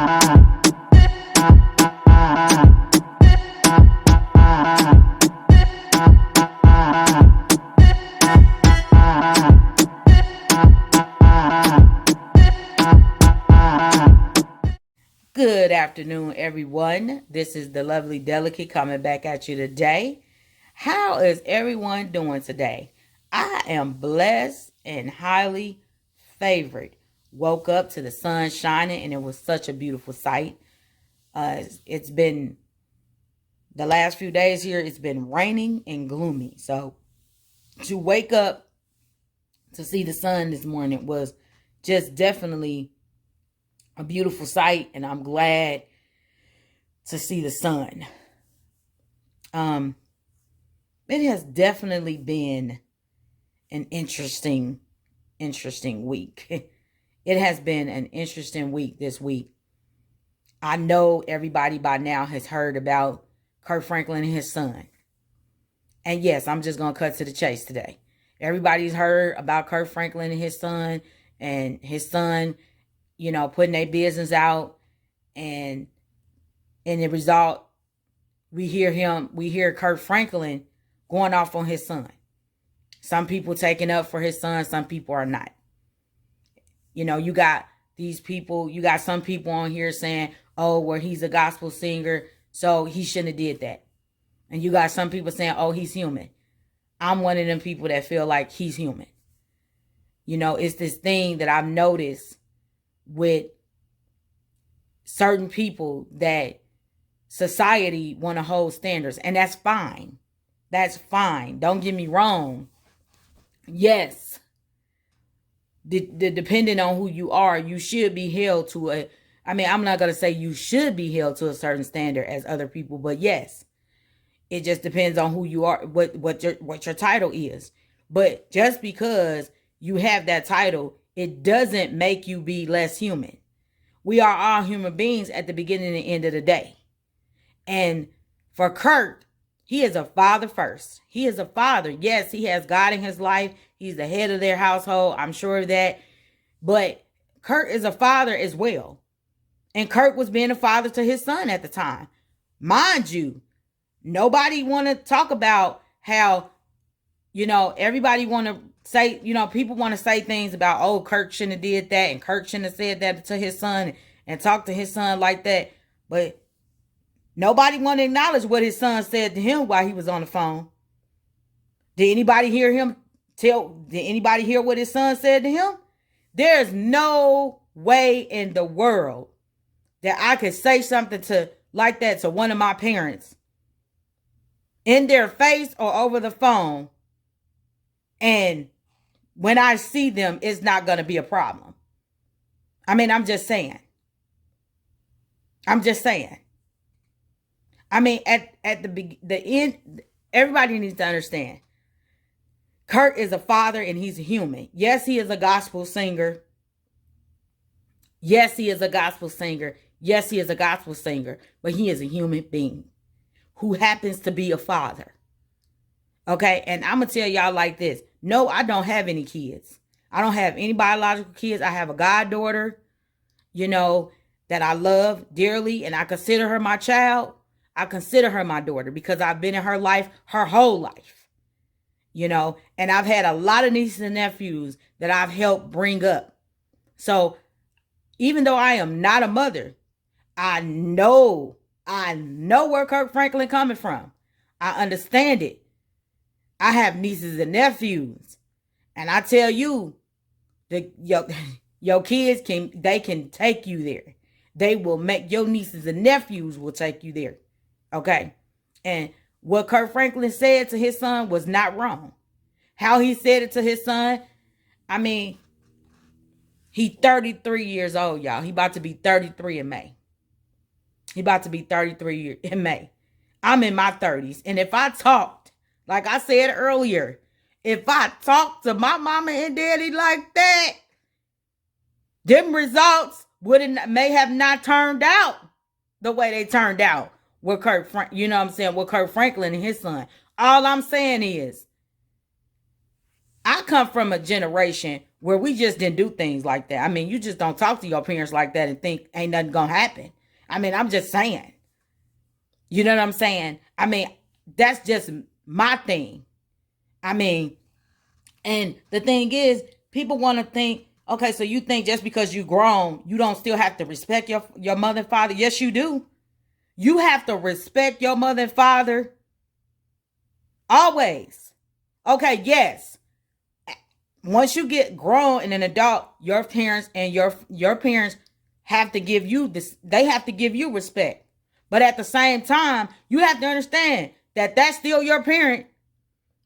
Good afternoon, everyone. This is the lovely Delicate coming back at you today. How is everyone doing today? I am blessed and highly favored. Woke up to the sun shining and it was such a beautiful sight. It's been the last few days here, it's been raining and gloomy. So to wake up to see the sun this morning was just definitely a beautiful sight, and I'm glad to see the sun. It has definitely been an interesting week. It has been an interesting week this week. I know everybody by now has heard about Kirk Franklin and his son. And yes, I'm just going to cut to the chase today. Everybody's heard about Kirk Franklin and his son, putting their business out, and in the result, we hear Kirk Franklin going off on his son. Some people taking up for his son, some people are not. You got some people on here saying, oh, well, he's a gospel singer, so he shouldn't have did that. And you got some people saying, oh, he's human. I'm one of them people that feel like he's human. It's this thing that I've noticed with certain people that society want to hold standards, and that's fine. That's fine. Don't get me wrong. Yes, depending on who you are, you should be held to I'm not going to say you should be held to a certain standard as other people, but yes, it just depends on who you are, what your title is. But just because you have that title, it doesn't make you be less human. We are all human beings at the beginning and end of the day. And for Kirk, he is a father first. He is a father. Yes, he has God in his life. He's the head of their household. I'm sure of that. But Kirk is a father as well. And Kirk was being a father to his son at the time. Mind you, nobody want to talk about how, everybody want to say, people want to say things about, oh, Kirk shouldn't have did that, and Kirk shouldn't have said that to his son and talk to his son like that. But nobody want to acknowledge what his son said to him while he was on the phone. Did anybody hear what his son said to him? There's no way in the world that I could say something like that to one of my parents in their face or over the phone, and when I see them, it's not going to be a problem. I'm just saying. At the end, everybody needs to understand. Kirk is a father and he's a human. Yes, he is a gospel singer. Yes, he is a gospel singer. But he is a human being who happens to be a father. Okay, and I'm going to tell y'all like this. No, I don't have any kids. I don't have any biological kids. I have a goddaughter, that I love dearly, and I consider her my child. I consider her my daughter because I've been in her life her whole life, and I've had a lot of nieces and nephews that I've helped bring up. So even though I am not a mother, I know where Kirk Franklin coming from. I understand it. I have nieces and nephews, and I tell you, your kids can take you there. They will make your nieces and nephews will take you there. Okay. And what Kirk Franklin said to his son was not wrong. How he said it to his son. He 33 years old, y'all. He about to be 33 in May. In May. I'm in my 30s. And if I talked, like I said earlier, if I talked to my mama and daddy like that, them results may have not turned out the way they turned out with Kirk Franklin and his son. All I'm saying is, I come from a generation where we just didn't do things like that. I mean, you just don't talk to your parents like that and think ain't nothing gonna happen. I mean, I'm just saying. You know what I'm saying? I mean, that's just my thing. I mean, and the thing is, people want to think, okay, so you think just because you grown, you don't still have to respect your mother and father? Yes, you do. You have to respect your mother and father always. Okay, yes. Once you get grown and an adult, your parents and your parents have to give you this. They have to give you respect. But at the same time, you have to understand that that's still your parent.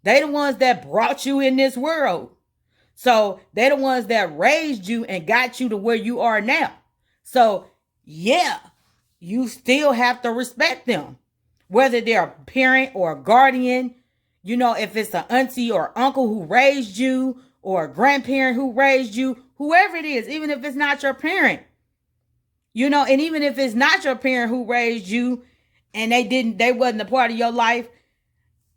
They the ones that brought you in this world. So they the ones that raised you and got you to where you are now. So yeah, you still have to respect them. Whether they're a parent or a guardian, you know, if it's an auntie or uncle who raised you or a grandparent who raised you, whoever it is, even if it's not your parent. You know, and even if it's not your parent who raised you and they wasn't a part of your life,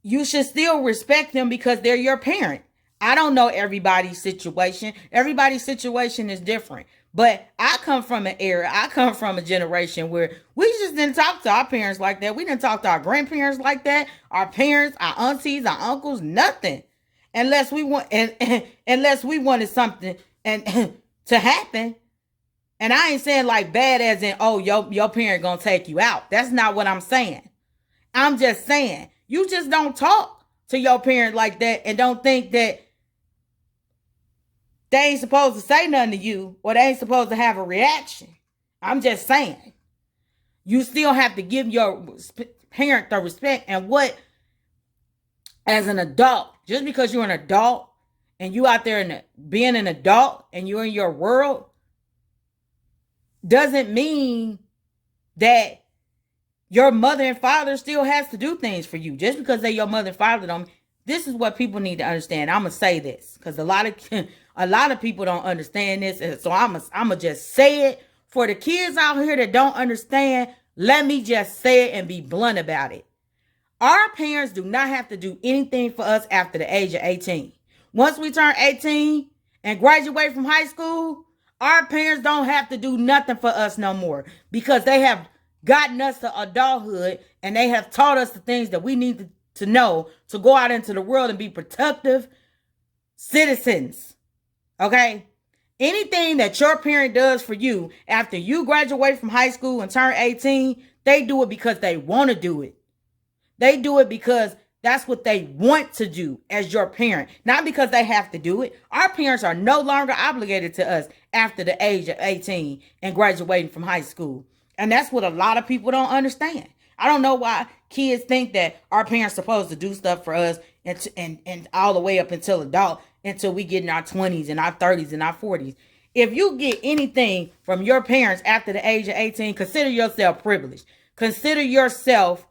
you should still respect them because they're your parent. I don't know everybody's situation. Everybody's situation is different. But I come from an era, I come from a generation where we just didn't talk to our parents like that. We didn't talk to our grandparents like that. Our parents, our aunties, our uncles, nothing. Unless we unless we wanted something and to happen. And I ain't saying like bad as in, oh, your parent gonna take you out. That's not what I'm saying. I'm just saying, you just don't talk to your parent like that and don't think that they ain't supposed to say nothing to you or they ain't supposed to have a reaction. I'm just saying. You still have to give your parent the respect and what, as an adult, just because you're an adult and you out there being an adult and you're in your world, doesn't mean that your mother and father still has to do things for you. Just because they're your mother and father don't. This is what people need to understand. I'm gonna say this because a lot of people don't understand this, and so I'm gonna just say it for the kids out here that don't understand. Let me just say it and be blunt about it. Our parents do not have to do anything for us after the age of 18. Once we turn 18 and graduate from high school, our parents don't have to do nothing for us no more because they have gotten us to adulthood and they have taught us the things that we need to know to go out into the world and be productive citizens. Okay? Anything that your parent does for you after you graduate from high school and turn 18, they do it because they want to do it. They do it because that's what they want to do as your parent, not because they have to do it. Our parents are no longer obligated to us after the age of 18 and graduating from high school. And that's what a lot of people don't understand. I don't know why kids think that our parents are supposed to do stuff for us and all the way up until until we get in our 20s and our 30s and our 40s. If you get anything from your parents after the age of 18, consider yourself privileged. Consider yourself,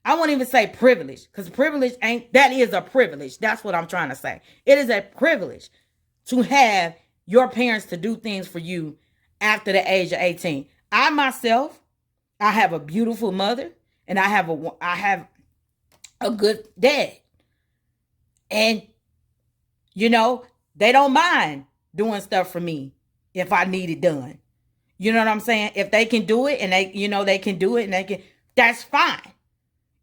I won't even say privilege, because privilege that is a privilege. That's what I'm trying to say. It is a privilege to have your parents to do things for you after the age of 18. I myself, I have a beautiful mother and I have a good dad. And, you know, they don't mind doing stuff for me if I need it done. You know what I'm saying? If they can do it and they can do it and that's fine.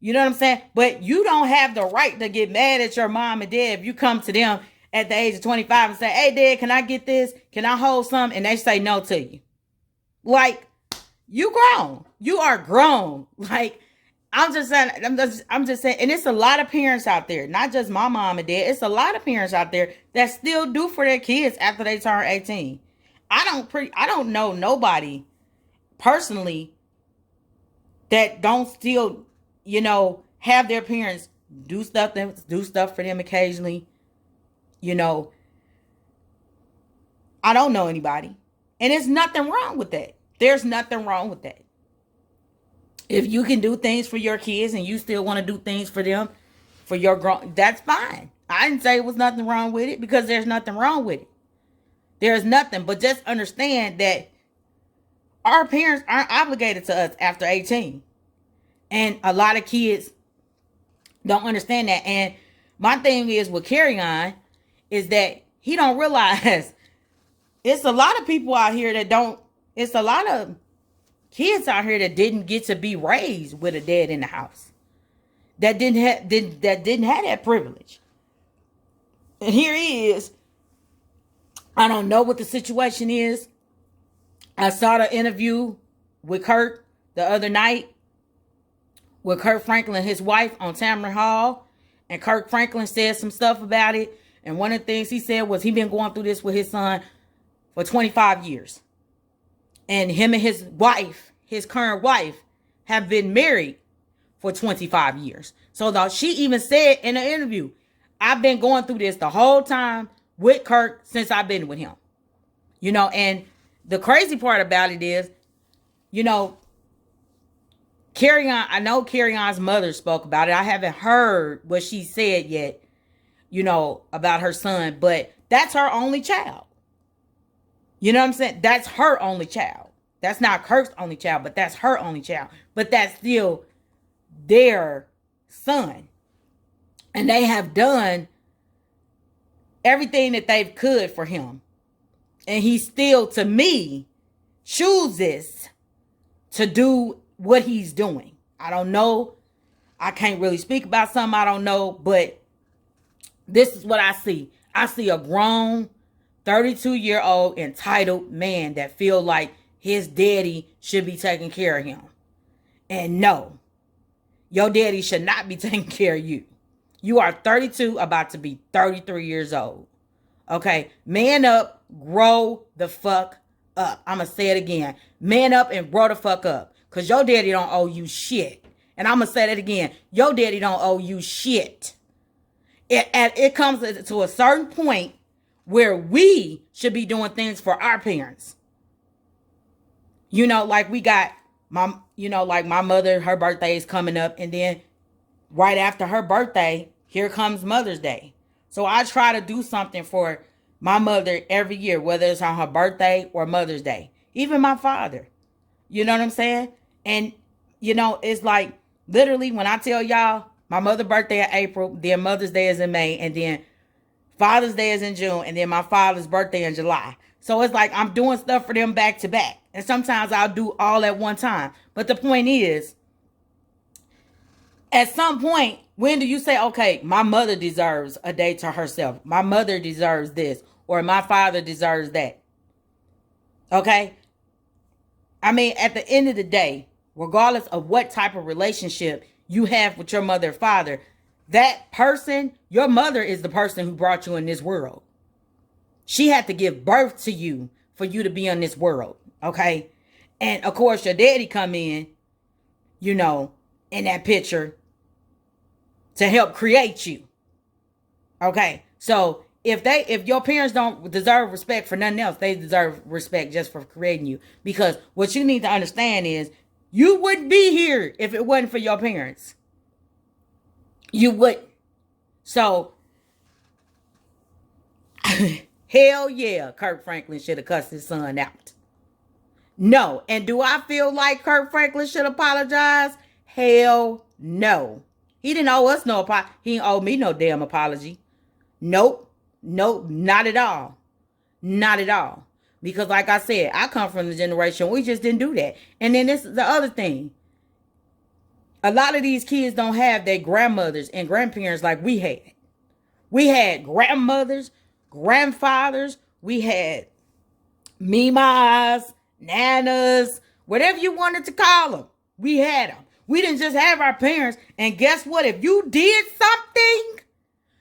You know what I'm saying? But you don't have the right to get mad at your mom and dad if you come to them at the age of 25 and say, hey, Dad, can I get this? Can I hold some? And they say no to you. Like, you grown. You are grown. Like, I'm just saying, and it's a lot of parents out there, not just my mom and dad. It's a lot of parents out there that still do for their kids after they turn 18. I don't know nobody personally that don't still, have their parents do stuff for them occasionally. I don't know anybody. And there's nothing wrong with that. There's nothing wrong with that. If you can do things for your kids and you still want to do things for them, for your grown, that's fine. I didn't say it was nothing wrong with it because there's nothing wrong with it. There's nothing, but just understand that our parents aren't obligated to us after 18. And a lot of kids don't understand that. And my thing is with Carry On is that he don't realize it's a lot of people out here that don't, it's a lot of kids out here that didn't get to be raised with a dad in the house. That didn't have that privilege. And here he is. I don't know what the situation is. I saw the interview with Kirk the other night with Kirk Franklin and his wife on Tamron Hall. And Kirk Franklin said some stuff about it. And one of the things he said was he been going through this with his son for 25 years. And him and his wife, his current wife, have been married for 25 years. So though she even said in the interview, I've been going through this the whole time with Kirk since I've been with him. You know, and the crazy part about it is, you know, I know Carrie Ann's mother spoke about it. I haven't heard what she said yet, you know, about her son, but that's her only child. You know what I'm saying? That's her only child. That's not Kirk's only child, but that's her only child. But that's still their son. And they have done everything that they could for him. And he still, to me, chooses to do what he's doing. I don't know. I can't really speak about something I don't know, but this is what I see. I see a grown 32-year-old entitled man that feel like his daddy should be taking care of him. And no, your daddy should not be taking care of you. You are 32, about to be 33 years old. Okay, man up, grow the fuck up. I'm going to say it again. Man up and grow the fuck up. Because your daddy don't owe you shit. And I'm going to say that again. Your daddy don't owe you shit. It comes to a certain point where we should be doing things for our parents. You know, like we got like my mother, her birthday is coming up. And then right after her birthday, here comes Mother's Day. So I try to do something for my mother every year, whether it's on her birthday or Mother's Day. Even my father. You know what I'm saying? And, you know, it's like literally when I tell y'all my mother's birthday in April, then Mother's Day is in May, and then Father's Day is in June, and then my father's birthday in July. So it's like I'm doing stuff for them back to back. And sometimes I'll do all at one time. But the point is, at some point, when do you say, okay, my mother deserves a day to herself. My mother deserves this. Or my father deserves that. Okay? I mean, at the end of the day, regardless of what type of relationship you have with your mother or father, that person, your mother is the person who brought you in this world. She had to give birth to you for you to be in this world. Okay? And of course, your daddy come in, you know, in that picture to help create you. Okay? So if your parents don't deserve respect for nothing else, they deserve respect just for creating you. Because what you need to understand is you wouldn't be here if it wasn't for your parents. You wouldn't. So, hell yeah, Kirk Franklin should have cussed his son out. No. And do I feel like Kirk Franklin should apologize? Hell no. He didn't owe us no apology. He didn't owe me no damn apology. Nope. Nope, not at all. Not at all. Because like I said, I come from the generation, we just didn't do that. And then this is the other thing. A lot of these kids don't have their grandmothers and grandparents like we had. We had grandmothers, grandfathers. We had mimas, nanas, whatever you wanted to call them. We had them. We didn't just have our parents. And guess what? If you did something,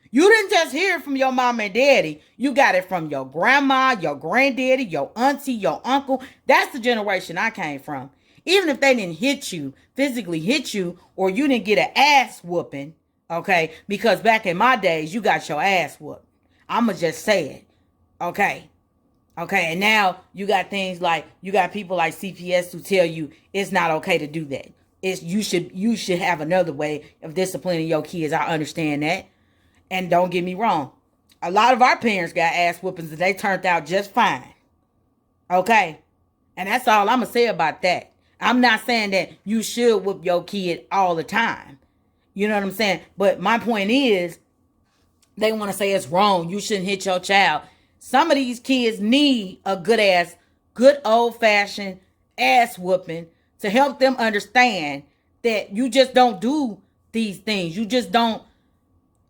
you didn't just hear it from your mom and daddy. You got it from your grandma, your granddaddy, your auntie, your uncle. That's the generation I came from. Even if they didn't physically hit you, or you didn't get an ass whooping, okay? Because back in my days, you got your ass whooped. I'ma just say it, okay? Okay, and now you got things like, you got people like CPS who tell you it's not okay to do that. You should have another way of disciplining your kids. I understand that. And don't get me wrong, a lot of our parents got ass whoopings and they turned out just fine. Okay? And that's all I'm going to say about that. I'm not saying that you should whoop your kid all the time. You know what I'm saying? But my point is, they want to say it's wrong. You shouldn't hit your child. Some of these kids need a good old fashioned ass whooping to help them understand that you just don't do these things. You just don't.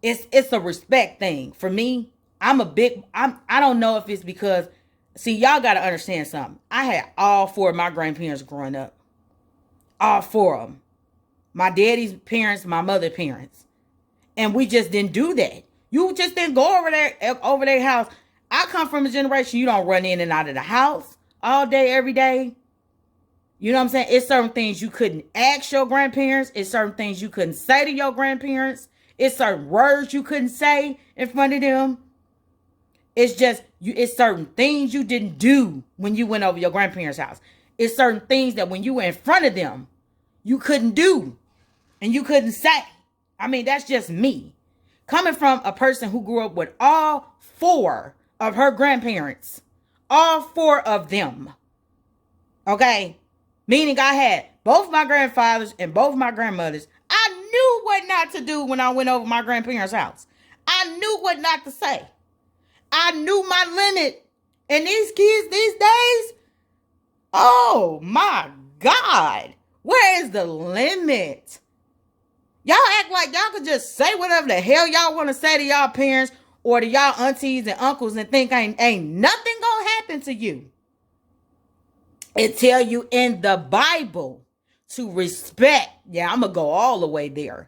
It's a respect thing. For me, I don't know if it's because, see, y'all got to understand something. I had all four of my grandparents growing up. All four of them. My daddy's parents, my mother's parents. And we just didn't do that. You just didn't go over their house. I come from a generation, you don't run in and out of the house all day, every day. You know what I'm saying? It's certain things you couldn't ask your grandparents. It's certain things you couldn't say to your grandparents. It's certain words you couldn't say in front of them. It's certain things you didn't do when you went over your grandparents' house. It's certain things that when you were in front of them, you couldn't do and you couldn't say. I mean, that's just me. Coming from a person who grew up with all four of her grandparents. All four of them. Okay? Meaning I had both my grandfathers and both my grandmothers. I knew what not to do when I went over my grandparents' house. I knew what not to say. I knew my limit. And these kids these days, oh my God. Where is the limit? Y'all act like y'all could just say whatever the hell y'all want to say to y'all parents or to y'all aunties and uncles and think ain't nothing gonna happen to you. It tell you in the Bible to respect. Yeah, I'm gonna go all the way there.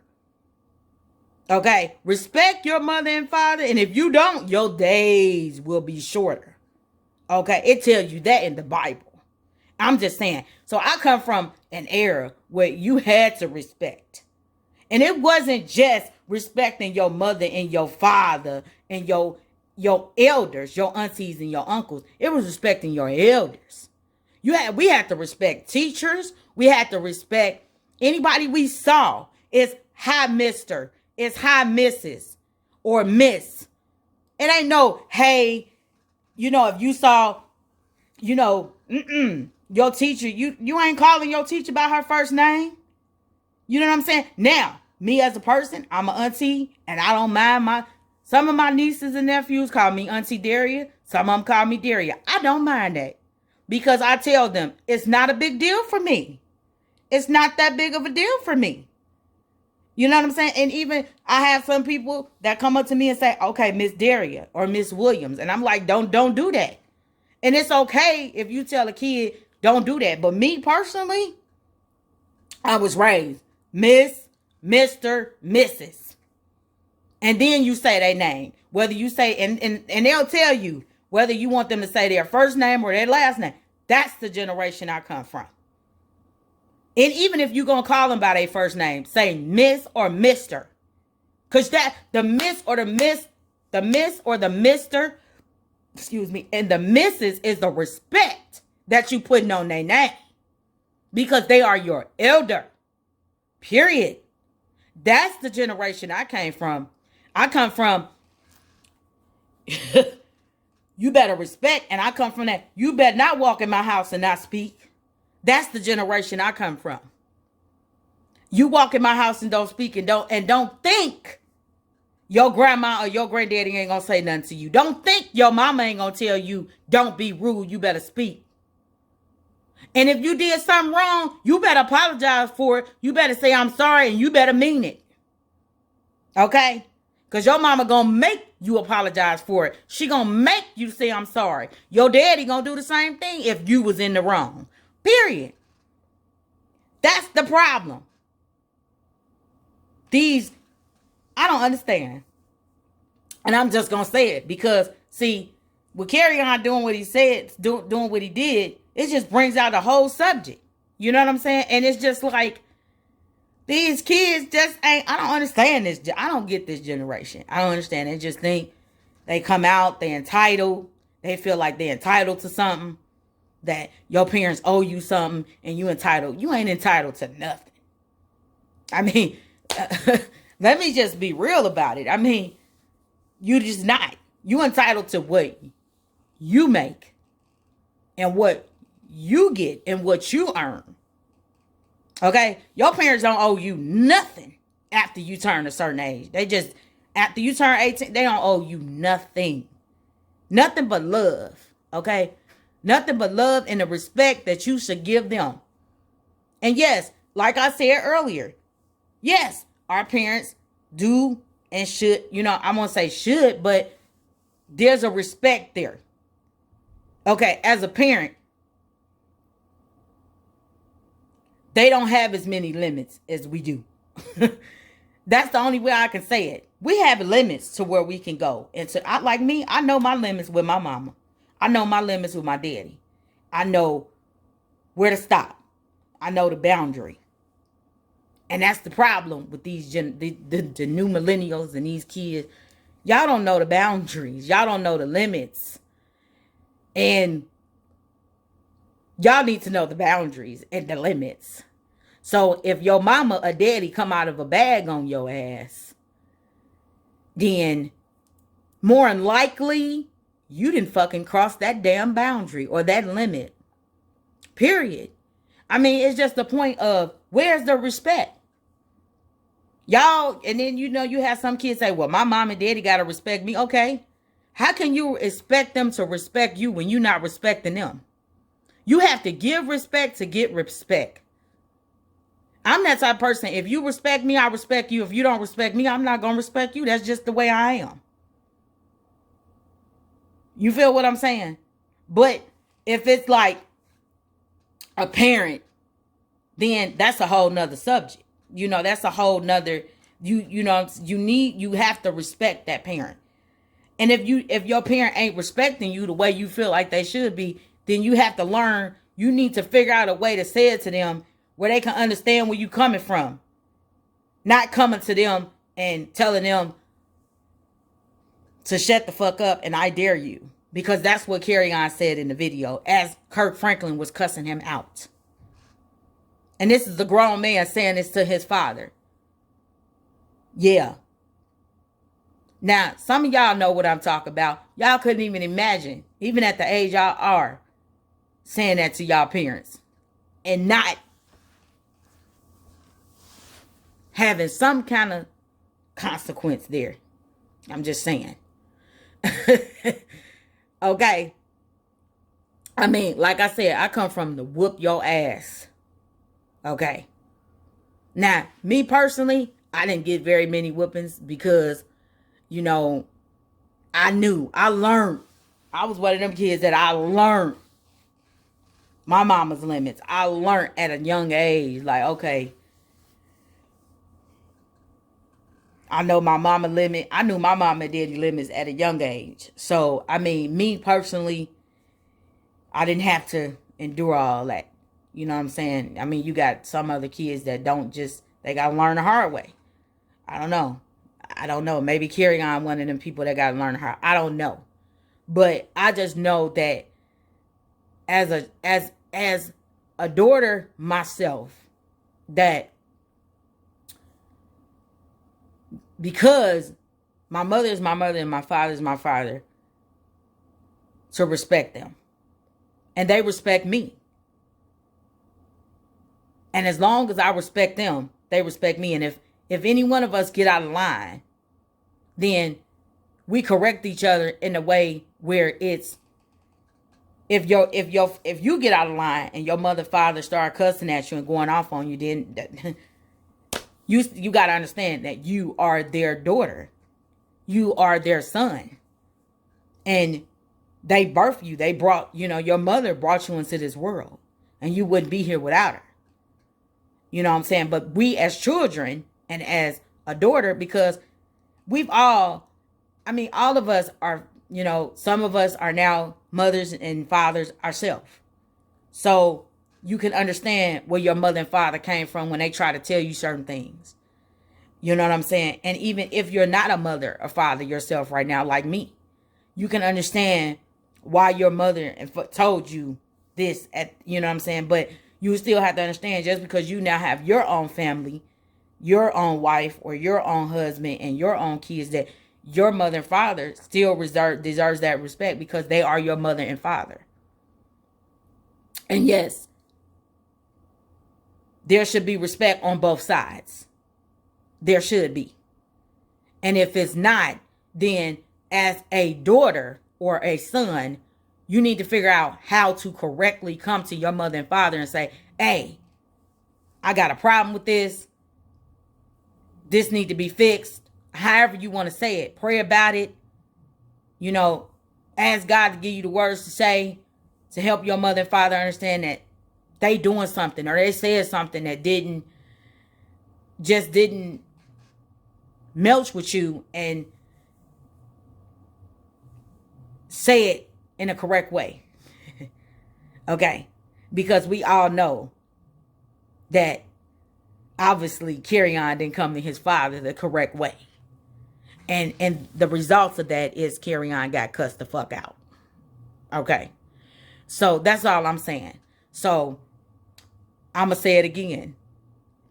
Okay, respect your mother and father, and if you don't, your days will be shorter. Okay, it tells you that in the Bible. I'm just saying. So I come from an era where you had to respect. And it wasn't just respecting your mother and your father and your elders, your aunties and your uncles. It was respecting your elders. We had to respect teachers. We had to respect anybody we saw. It's hi, mister. It's hi, missus or miss. It ain't no, hey, if you saw, your teacher, you ain't calling your teacher by her first name. You know what I'm saying? Now, me as a person, I'm an auntie, and I don't mind some of my nieces and nephews call me Auntie Daria. Some of them call me Daria. I don't mind that because I tell them it's not a big deal for me. It's not that big of a deal for me. You know what I'm saying? And even I have some people that come up to me and say, okay, Miss Daria or Miss Williams. And I'm like, don't do that. And it's okay if you tell a kid, don't do that. But me personally, I was raised Miss, Mr., Mrs. And then you say their name. Whether you say, and they'll tell you whether you want them to say their first name or their last name. That's the generation I come from. And even if you're going to call them by their first name, say Miss or Mr. Because the Miss or the Mr., excuse me, and the Mrs. is the respect that you putting on their name. Because they are your elder. Period. That's the generation I came from. I come from, you better respect, and I come from that. You better not walk in my house and not speak. That's the generation I come from. You walk in my house and don't speak and don't think your grandma or your granddaddy ain't gonna say nothing to you. Don't think your mama ain't gonna tell you don't be rude, you better speak. And if you did something wrong, you better apologize for it. You better say I'm sorry and you better mean it. Okay? Because your mama gonna make you apologize for it. She gonna make you say I'm sorry. Your daddy gonna do the same thing if you was in the wrong. Period. That's the problem. I don't understand. And I'm just gonna say it because, see, with Carry On doing what he said, doing what he did, it just brings out the whole subject. You know what I'm saying? And it's just like, these kids just ain't, I don't understand this. I don't get this generation. I don't understand. They just think they come out, they entitled. They feel like they're entitled to something. That your parents owe you something and you entitled. You ain't entitled to nothing. I mean, let me just be real about it. I mean, you just not. You entitled to what you make and what you get and what you earn. Okay? Your parents don't owe you nothing after you turn a certain age. They just, after you turn 18, they don't owe you nothing. Nothing but love, okay? Nothing but love and the respect that you should give them. And yes, like I said earlier, yes, our parents do and should, I'm going to say should, but there's a respect there. Okay, as a parent, they don't have as many limits as we do. That's the only way I can say it. We have limits to where we can go. And so, like me, I know my limits with my mama. I know my limits with my daddy. I know where to stop. I know the boundary. And that's the problem with these the new millennials and these kids. Y'all don't know the boundaries. Y'all don't know the limits. And y'all need to know the boundaries and the limits. So if your mama or daddy come out of a bag on your ass, then more than likely you didn't fucking cross that damn boundary or that limit. Period. I mean, it's just the point of where's the respect? Y'all, and then you have some kids say, well, my mom and daddy gotta respect me. Okay. How can you expect them to respect you when you're not respecting them? You have to give respect to get respect. I'm that type of person. If you respect me, I respect you. If you don't respect me, I'm not going to respect you. That's just the way I am. You feel what I'm saying? But if it's like a parent, then that's a whole nother subject. That's a whole nother, you have to respect that parent. And if your parent ain't respecting you the way you feel like they should be, then you have to learn, you need to figure out a way to say it to them where they can understand where you coming from. Not coming to them and telling them to shut the fuck up and I dare you. Because that's what Kerrion said in the video as Kirk Franklin was cussing him out. And this is the grown man saying this to his father. Yeah. Now, some of y'all know what I'm talking about. Y'all couldn't even imagine, even at the age y'all are, saying that to y'all parents. And not having some kind of consequence there. I'm just saying. Okay. I mean, like I said, I come from the whoop your ass. Okay. Now, me personally, I didn't get very many whoopings because, I learned. I was one of them kids that I learned my mama's limits. I learned at a young age, like, okay, I know my mama limit. I knew my mama and daddy limits at a young age. So, I mean, me personally, I didn't have to endure all that. You know what I'm saying? I mean, you got some other kids that they got to learn the hard way. I don't know. Maybe Kerrion one of them people that got to learn the hard. I don't know. But I just know that as a daughter myself, that because my mother is my mother and my father is my father, to respect them. And they respect me. And as long as I respect them, they respect me. And if any one of us get out of line, then we correct each other in a way where it's, if you get out of line and your mother, father start cussing at you and going off on you, then you got to understand that you are their daughter. You are their son. And they birthed you. They brought, your mother brought you into this world. And you wouldn't be here without her. You know what I'm saying? But we as children and as a daughter, because all of us are, some of us are now mothers and fathers ourselves. So you can understand where your mother and father came from when they try to tell you certain things. You know what I'm saying? And even if you're not a mother or father yourself right now, like me, you can understand why your mother told you this you know what I'm saying? But you still have to understand, just because you now have your own family, your own wife or your own husband and your own kids, that your mother and father still deserves that respect because they are your mother and father. And yes, there should be respect on both sides. There should be. And if it's not, then as a daughter or a son, you need to figure out how to correctly come to your mother and father and say, hey, I got a problem with this. This need to be fixed. However you want to say it. Pray about it. You know, ask God to give you the words to say to help your mother and father understand that they doing something or they said something that didn't melch with you, and say it in a correct way. Okay? Because we all know that obviously Kerryon didn't come to his father the correct way. And the results of that is Kerryon got cussed the fuck out. Okay? So that's all I'm saying. So I'm going to say it again.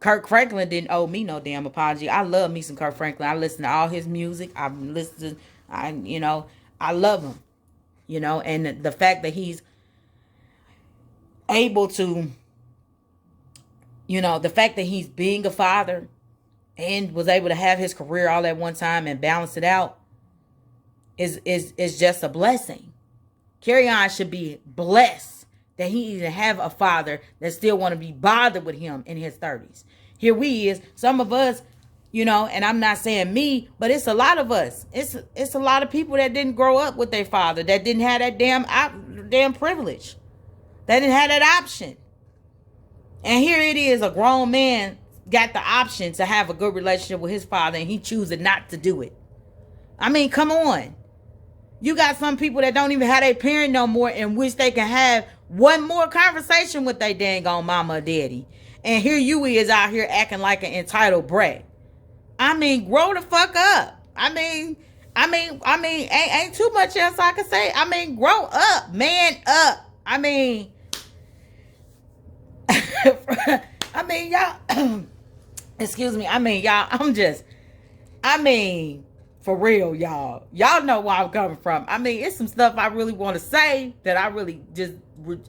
Kirk Franklin didn't owe me no damn apology. I love me some Kirk Franklin. I listen to all his music. I love him. You know, and the fact that he's able to, you know, the fact that he's being a father and was able to have his career all at one time and balance it out is just a blessing. Kerryon should be blessed that he even have a father that still want to be bothered with him in his 30s. Here we is, some of us, you know, and I'm not saying me, but it's a lot of us. It's a lot of people that didn't grow up with their father, that didn't have that damn privilege. They didn't have that option. And here it is, a grown man got the option to have a good relationship with his father, and he chooses not to do it. I mean, come on. You got some people that don't even have their parent no more and wish they can have one more conversation with their dang on mama or daddy. And here you is out here acting like an entitled brat. I mean, grow the fuck up. I mean, ain't too much else I can say. I mean, grow up, man up. I mean, y'all, excuse me. For real, y'all. Y'all know where I'm coming from. I mean, it's some stuff I really want to say that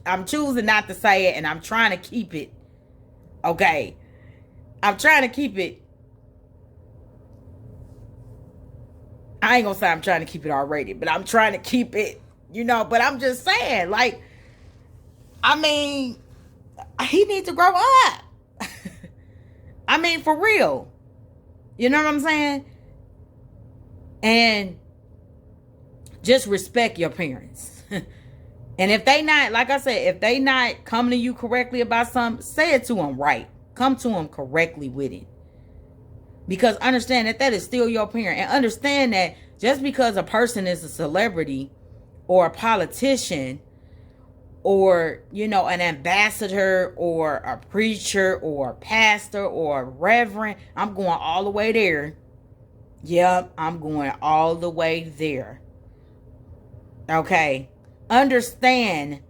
I'm choosing not to say it, and I'm trying to keep it. Okay. I'm trying to keep it. I ain't gonna say I'm trying to keep it R-rated, but I'm trying to keep it, you know, but I'm just saying, like, I mean, he needs to grow up. I mean, for real. You know what I'm saying? And just respect your parents. And if they not, like I said, if they not coming to you correctly about something, say it to them right. Come to them correctly with it. Because understand that is still your parent. And understand that just because a person is a celebrity or a politician or, you know, an ambassador or a preacher or a pastor or a reverend, I'm going all the way there. Yep, I'm going all the way there. Okay. Understand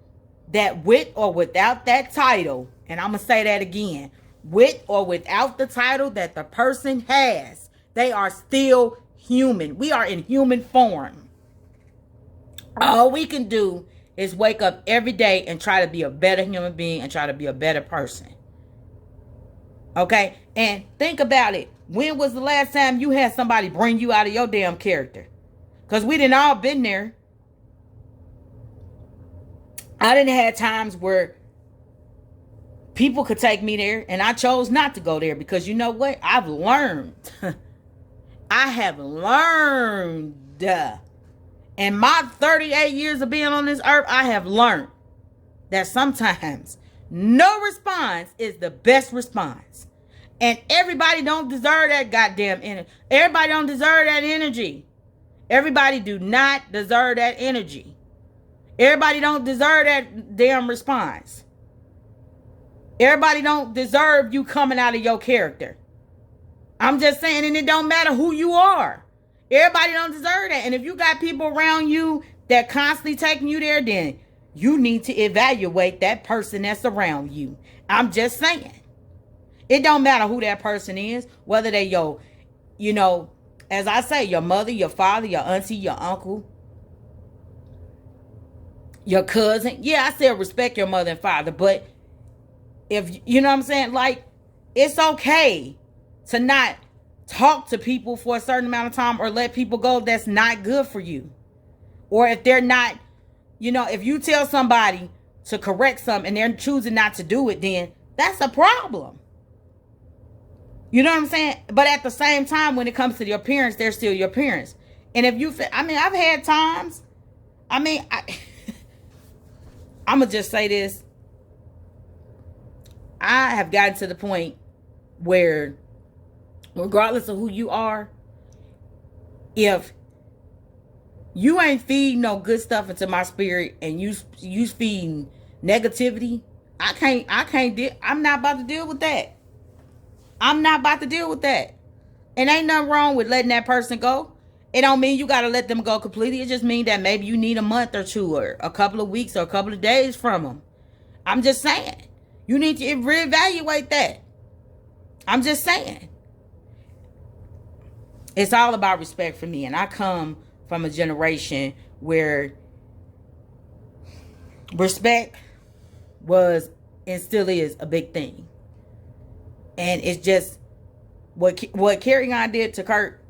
that with or without that title, and I'm going to say that again, with or without the title that the person has, they are still human. We are in human form. All we can do is wake up every day and try to be a better human being and try to be a better person. Okay? And think about it. When was the last time you had somebody bring you out of your damn character? Because we done all been there. I didn't have times where people could take me there, and I chose not to go there because you know what? I've learned. I have learned. In my 38 years of being on this earth, I have learned that sometimes no response is the best response. And everybody don't deserve that goddamn energy. Everybody don't deserve that energy. Everybody do not deserve that energy. Everybody don't deserve that damn response. Everybody don't deserve you coming out of your character. I'm just saying, and it don't matter who you are. Everybody don't deserve that. And if you got people around you that constantly taking you there, then you need to evaluate that person that's around you. I'm just saying. It don't matter who that person is, whether they your, you know, as I say, your mother, your father, your auntie, your uncle, your cousin. Yeah, I still respect your mother and father, but if, you know what I'm saying, like, it's okay to not talk to people for a certain amount of time or let people go that's not good for you. Or if they're not, if you tell somebody to correct something and they're choosing not to do it, then that's a problem. You know what I'm saying? But at the same time, when it comes to your parents, they're still your parents. And if you, I've had times, I'm going to just say this. I have gotten to the point where, regardless of who you are, if you ain't feeding no good stuff into my spirit and you feeding negativity, I'm not about to deal with that. I'm not about to deal with that. And ain't nothing wrong with letting that person go. It don't mean you got to let them go completely. It just means that maybe you need a month or two or a couple of weeks or a couple of days from them. I'm just saying. You need to reevaluate that. I'm just saying. It's all about respect for me. And I come from a generation where respect was and still is a big thing. And it's just what Carrie on did to Kirk.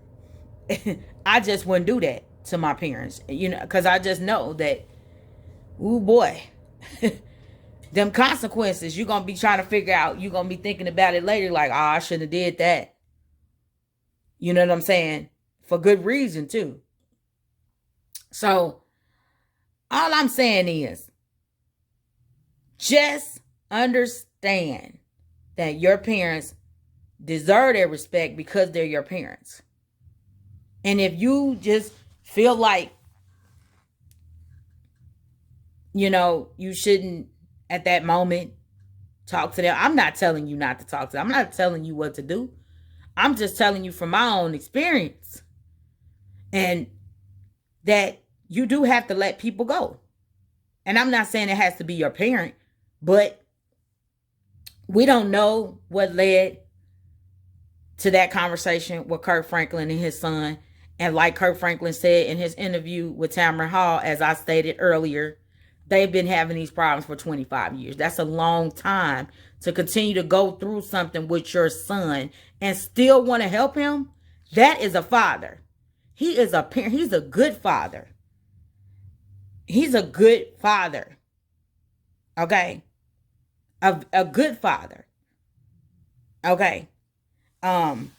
I just wouldn't do that to my parents, because I just know that, ooh boy, them consequences, you're going to be trying to figure out, you're going to be thinking about it later, like, oh, I shouldn't have did that. You know what I'm saying? For good reason, too. So, all I'm saying is, just understand that your parents deserve their respect because they're your parents. And if you just feel like, you shouldn't at that moment talk to them, I'm not telling you not to talk to them. I'm not telling you what to do. I'm just telling you from my own experience. And that you do have to let people go. And I'm not saying it has to be your parent, but we don't know what led to that conversation with Kirk Franklin and his son. And like Kirk Franklin said in his interview with Tamron Hall, as I stated earlier, they've been having these problems for 25 years. That's a long time to continue to go through something with your son and still want to help him. That is a father. He is a parent. He's a good father. He's a good father. Okay? A good father. Okay? And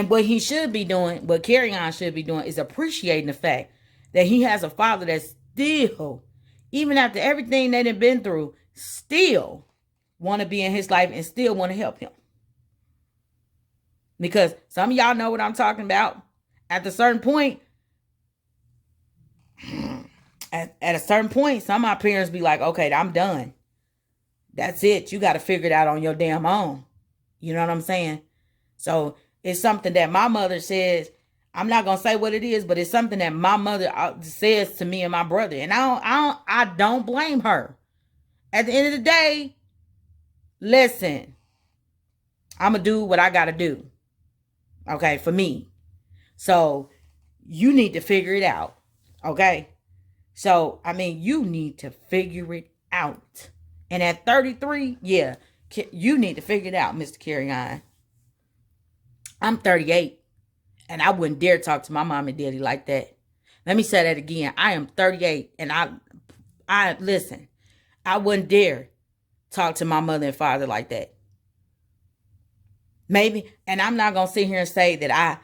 what he should be doing, what Carry On should be doing, is appreciating the fact that he has a father that's still, even after everything they done been through, still want to be in his life and still want to help him. Because some of y'all know what I'm talking about. At a certain point, at a certain point, some of my parents be like, okay, I'm done. That's it. You got to figure it out on your damn own. You know what I'm saying? So it's something that my mother says. I'm not going to say what it is, but it's something that my mother says to me and my brother. And I don't blame her. At the end of the day, listen, I'm going to do what I got to do. Okay, for me. So you need to figure it out. Okay? So, you need to figure it out. And at 33, yeah, you need to figure it out, Mr. Carry On. I'm 38, and I wouldn't dare talk to my mom and daddy like that. Let me say that again. I am 38, and I listen, I wouldn't dare talk to my mother and father like that. Maybe, and I'm not going to sit here and say that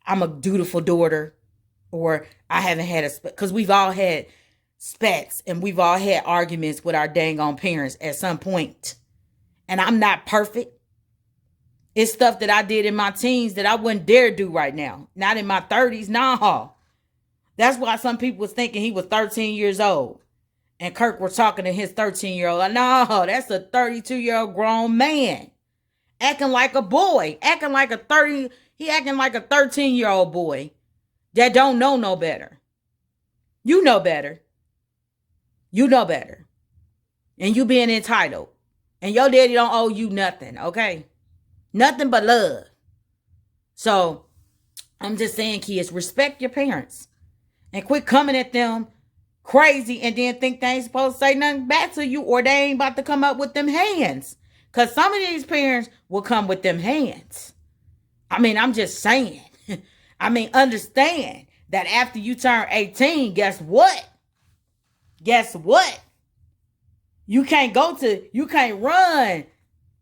I'm a dutiful daughter, or I haven't had because we've all had spats and we've all had arguments with our dang on parents at some point. And I'm not perfect. It's stuff that I did in my teens that I wouldn't dare do right now. Not in my 30s. Nah. That's why some people was thinking he was 13 years old. And Kirk was talking to his 13-year-old. No, that's a 32-year-old grown man. Acting like a boy. Acting like a 13-year-old boy that don't know no better. You know better. You know better. And you being entitled. And your daddy don't owe you nothing, okay? Nothing but love. So, I'm just saying, kids, respect your parents. And quit coming at them crazy and then think they ain't supposed to say nothing back to you, or they ain't about to come up with them hands. Because some of these parents will come with them hands. I'm just saying. Understand that after you turn 18, guess what? Guess what? You can't run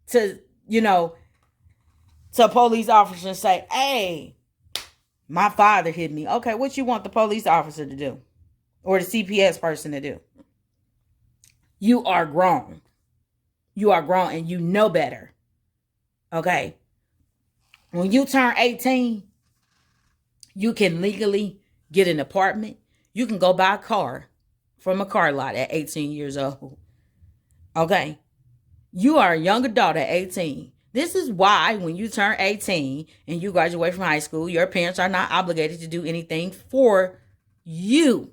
to, to a police officer and say, hey, my father hit me. Okay, what you want the police officer to do? Or the CPS person to do? You are grown. You are grown and you know better. Okay? When you turn 18, you can legally get an apartment. You can go buy a car from a car lot at 18 years old. Okay? You are a young adult at 18. This is why when you turn 18 and you graduate from high school, your parents are not obligated to do anything for you.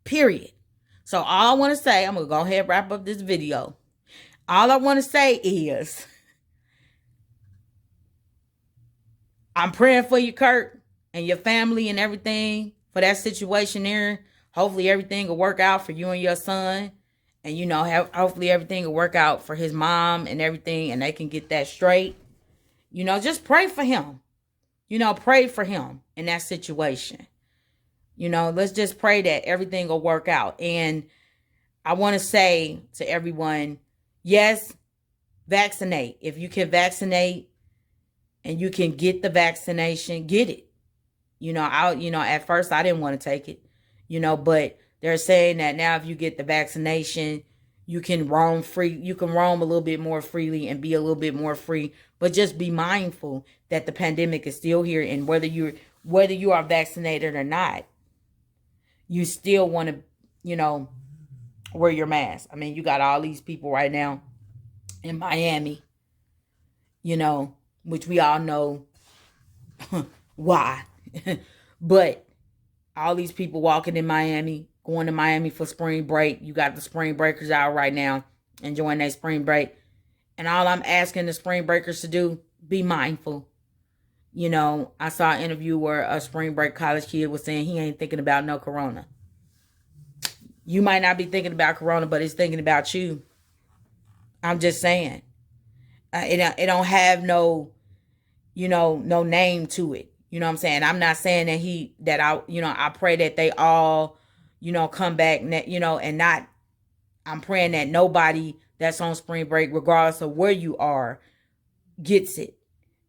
Period. So all I want to say, I'm going to go ahead and wrap up this video. All I want to say is, I'm praying for you, Kirk, and your family and everything for that situation there. Hopefully everything will work out for you and your son. And, hopefully everything will work out for his mom and everything, and they can get that straight. Just pray for him. Pray for him in that situation. Let's just pray that everything will work out. And I want to say to everyone, yes, vaccinate. If you can vaccinate and you can get the vaccination, get it. At first I didn't want to take it, but they're saying that now if you get the vaccination, you can roam free. You can roam a little bit more freely and be a little bit more free. But just be mindful that the pandemic is still here, and whether you are vaccinated or not, you still want to, wear your mask. I mean, you got all these people right now in Miami, which we all know why. But all these people walking in Miami, going to Miami for spring break. You got the spring breakers out right now, enjoying their spring break. And all I'm asking the spring breakers to do, be mindful. I saw an interview where a spring break college kid was saying he ain't thinking about no corona. You might not be thinking about corona, but it's thinking about you. I'm just saying. It don't have no name to it. You know what I'm saying? I'm not saying I pray that they all, come back, and not, I'm praying that nobody that's on spring break, regardless of where you are, gets it.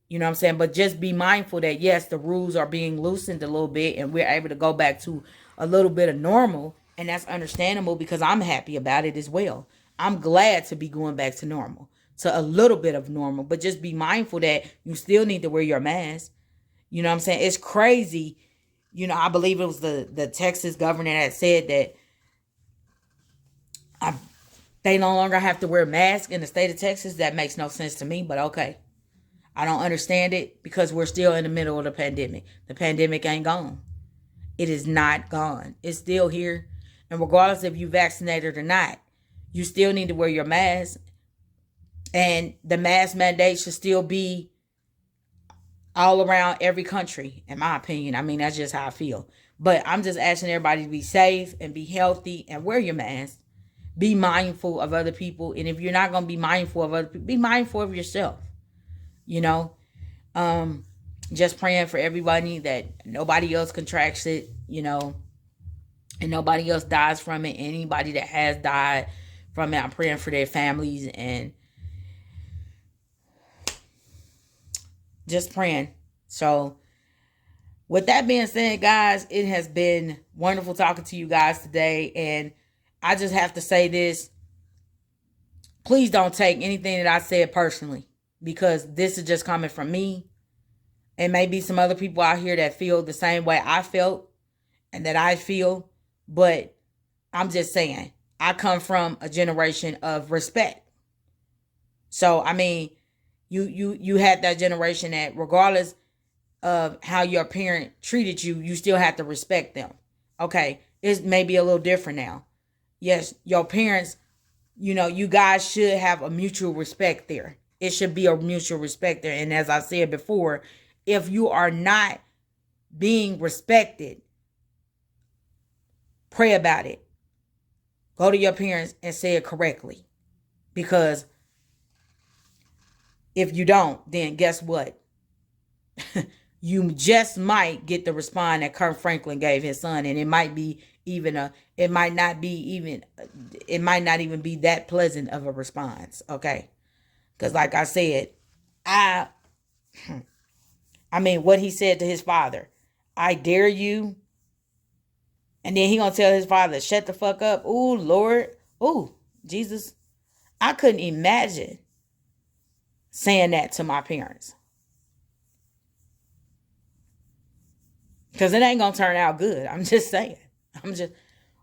You know what I'm saying? But just be mindful that, yes, the rules are being loosened a little bit and we're able to go back to a little bit of normal. And that's understandable because I'm happy about it as well. I'm glad to be going back to normal, to a little bit of normal. But just be mindful that you still need to wear your mask. You know what I'm saying? It's crazy. I believe it was the Texas governor that said that they no longer have to wear masks in the state of Texas. That makes no sense to me, but okay. I don't understand it because we're still in the middle of the pandemic. The pandemic ain't gone. It is not gone. It's still here. And regardless if you vaccinated or not, you still need to wear your mask. And the mask mandate should still be all around every country, in my opinion. I mean, that's just how I feel. But I'm just asking everybody to be safe and be healthy and wear your mask. Be mindful of other people. And if you're not going to be mindful of other people, be mindful of yourself. Just praying for everybody that nobody else contracts it, and nobody else dies from it. Anybody that has died from it, I'm praying for their families and just praying. So with that being said, guys, it has been wonderful talking to you guys today. And I just have to say this. Please don't take anything that I said personally, because this is just coming from me. And maybe some other people out here that feel the same way I felt and that I feel. But I'm just saying, I come from a generation of respect. So, I mean, you had that generation that regardless of how your parent treated you, you still have to respect them. Okay, it's maybe a little different now. Yes, your parents, you guys should have a mutual respect there. It should be a mutual respect there. And as I said before, if you are not being respected, pray about it. Go to your parents and say it correctly. Because if you don't, then guess what? you just might get the response that Kirk Franklin gave his son, and it might not even be that pleasant of a response. Okay, because like I said, I mean what he said to his father, I dare you, and then he gonna tell his father, shut the fuck up. Ooh, Lord, ooh, Jesus, I couldn't imagine saying that to my parents. Because it ain't going to turn out good. I'm just saying.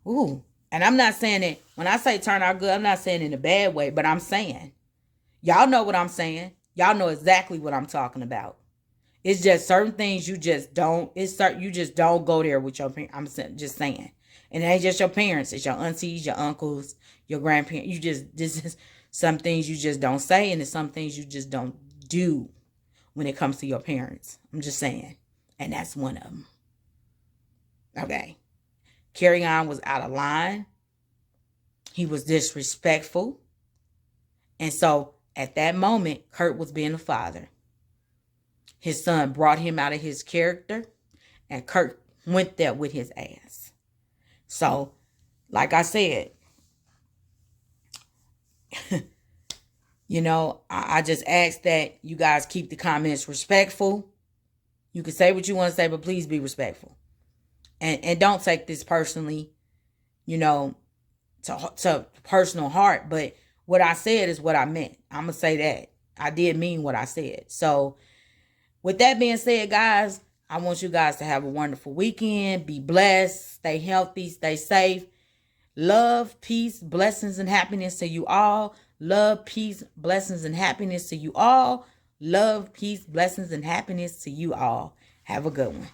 Ooh. And I'm not saying it, when I say turn out good, I'm not saying it in a bad way, but I'm saying, y'all know what I'm saying. Y'all know exactly what I'm talking about. It's just certain things you just don't go there with your parents. I'm just saying. And it ain't just your parents. It's your aunties, your uncles, your grandparents. This is some things you just don't say, and it's some things you just don't do when it comes to your parents. I'm just saying. And that's one of them. Okay. Carry on was out of line. He was disrespectful. And so at that moment, Kurt was being a father. His son brought him out of his character, and Kurt went there with his ass. So, like I said, I just ask that you guys keep the comments respectful. You can say what you want to say, but please be respectful. And don't take this personally, to personal heart. But what I said is what I meant. I'm going to say that. I did mean what I said. So with that being said, guys, I want you guys to have a wonderful weekend. Be blessed. Stay healthy. Stay safe. Love, peace, blessings, and happiness to you all. Love, peace, blessings, and happiness to you all. Love, peace, blessings, and happiness to you all. Have a good one.